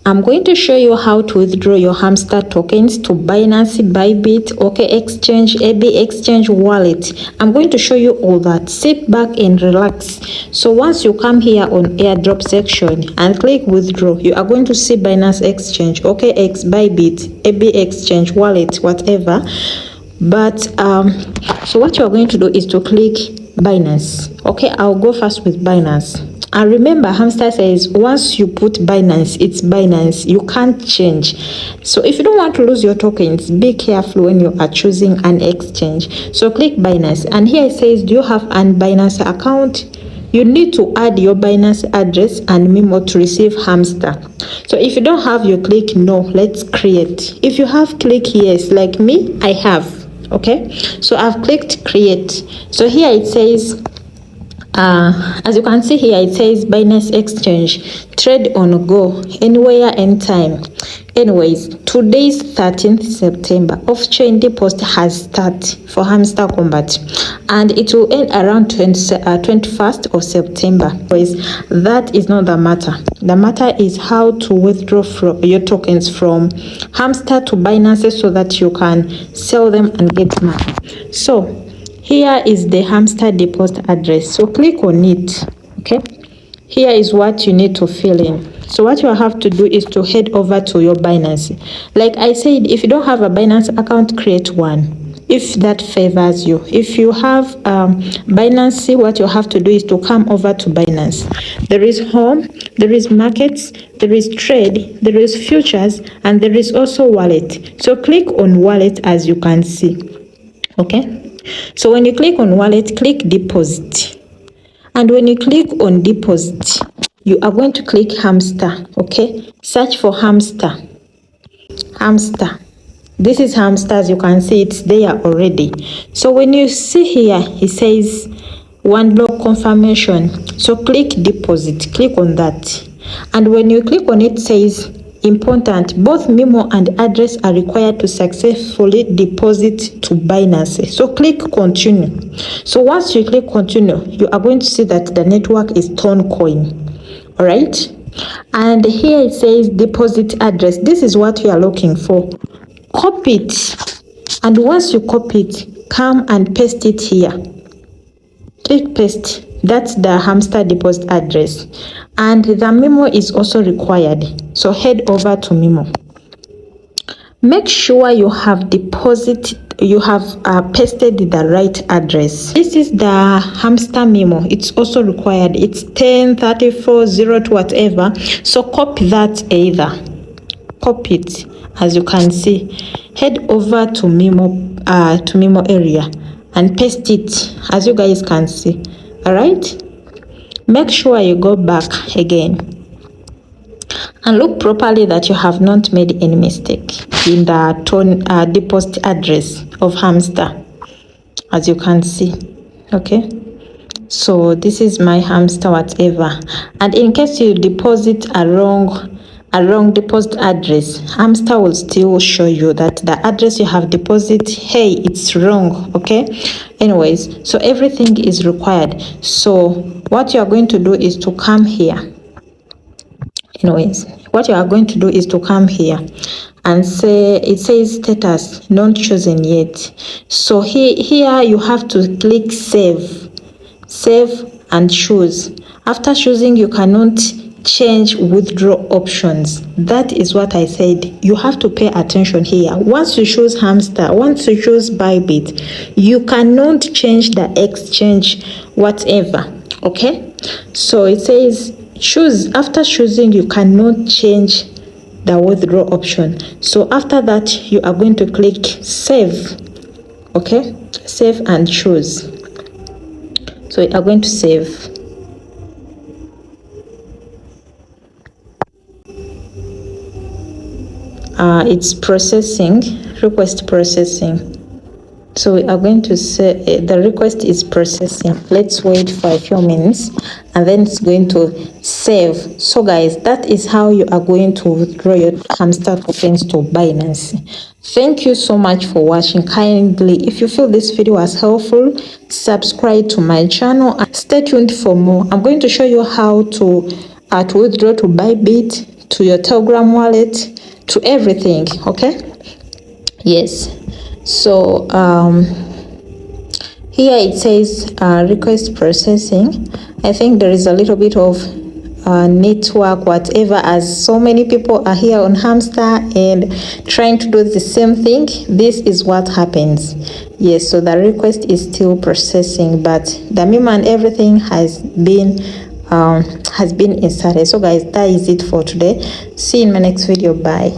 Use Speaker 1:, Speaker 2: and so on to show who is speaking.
Speaker 1: I'm going to show you how to withdraw your Hamster tokens to Binance, Bybit, OK Exchange, AB Exchange wallet. I'm going to show you all that. Sit back and relax. So once you come here on Airdrop section and click withdraw, you are going to see Binance Exchange, OK X, Bybit, AB Exchange wallet, whatever. But so what you're going to do is to click Binance. Okay, I'll go first with Binance. And remember, Hamster says once you put Binance, it's Binance. You can't change. So if you don't want to lose your tokens, be careful when you are choosing an exchange. So click Binance. And here it says, do you have an Binance account? You need to add your Binance address and memo to receive Hamster. So if you don't have, you click no, let's create. If you have, click yes. Like me, I have. Okay, so I've clicked create. So here it says, as you can see here, it says Binance Exchange, trade on go, anywhere, anytime. Anyways, today's 13th September, off-chain deposit has started for Hamster Kombat, and it will end around 21st of September. Anyways, that is not the matter. The matter is how to withdraw your tokens from Hamster to Binance so that you can sell them and get money. So here is the Hamster deposit address. So click on it. Okay, here is what you need to fill in. So what you have to do is to head over to your Binance. Like I said, if you don't have a Binance account, create one, if that favors you. If you have Binance, what you have to do is to come over to Binance. There is home, there is markets, there is trade, there is futures, and there is also wallet. So click on wallet, as you can see. Okay, so when you click on wallet, click deposit. And when you click on deposit, you are going to click Hamster. Okay, search for Hamster. Hamster. This is Hamster, as you can see, it's there already. So when you see here, it says one block confirmation. So click deposit, click on that. And when you click on it, it says important, both memo and address are required to successfully deposit to Binance. So click continue. So once you click continue, you are going to see that the network is Toncoin. All right, and here it says deposit address. This is what you are looking for. Copy it, and once you copy it, come and paste it here. Click paste. That's the Hamster deposit address, and the memo is also required. So head over to memo. Make sure you have pasted the right address. This is the Hamster memo. It's also required. It's 103402 whatever. So copy that either. Copy it, as you can see. Head over to memo area and paste it, as you guys can see. All right. Make sure you go back again and look properly that you have not made any mistake in the deposit address of Hamster, as you can see. Okay, so this is my Hamster whatever, and in case you deposit a wrong deposit address, Hamster will still show you that the address you have deposited, hey, it's wrong. Okay, anyways, so everything is required. So what you are going to do is to come here. Anyways, what you are going to do is to come here and say, it says status not chosen yet. So here you have to click save and choose. After choosing, you cannot change withdraw options. That is what I said. You have to pay attention here. Once you choose Hamster, once you choose Bybit, you cannot change the exchange whatever. Okay, so it says choose. After choosing, you cannot change the withdraw option. So after that, you are going to click save. Okay, save and choose. So you are going to save. It's processing, request processing. So we are going to say the request is processing. Let's wait for a few minutes and then it's going to save. So guys, that is how you are going to withdraw your Hamster tokens to Binance. Thank you so much for watching. Kindly, if you feel this video was helpful, subscribe to my channel and stay tuned for more. I'm going to show you how to withdraw to Bybit, to your Telegram wallet, to everything. Okay, yes. So here it says request processing. I think there is a little bit of network, whatever, as so many people are here on Hamster and trying to do the same thing. This is what happens. Yes, so the request is still processing, but the meme and everything has been inserted. So guys, that is it for today. See you in my next video. Bye.